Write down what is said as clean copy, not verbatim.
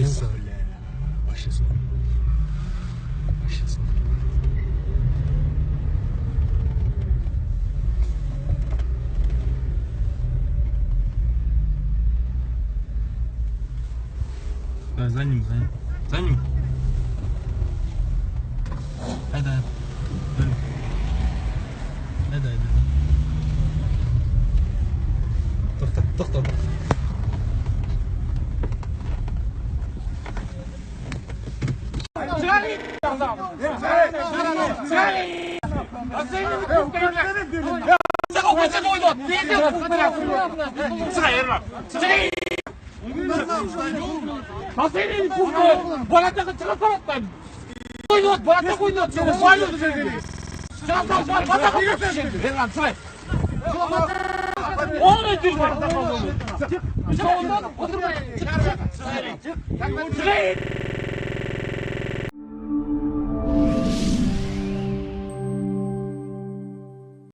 saat. Başlasın. Başlasın. За ним. За ним. Haydi. Haydi. Toxta. Nasıl kurdu? Bana takı çıkartma. Koydu, bana takı koydu. Var yok dedi. Çıkartma, bana takı koydu şimdi. Ver lan, say. Onu ödül var. Çık. Bir şey olmaz. Oturma. Çık.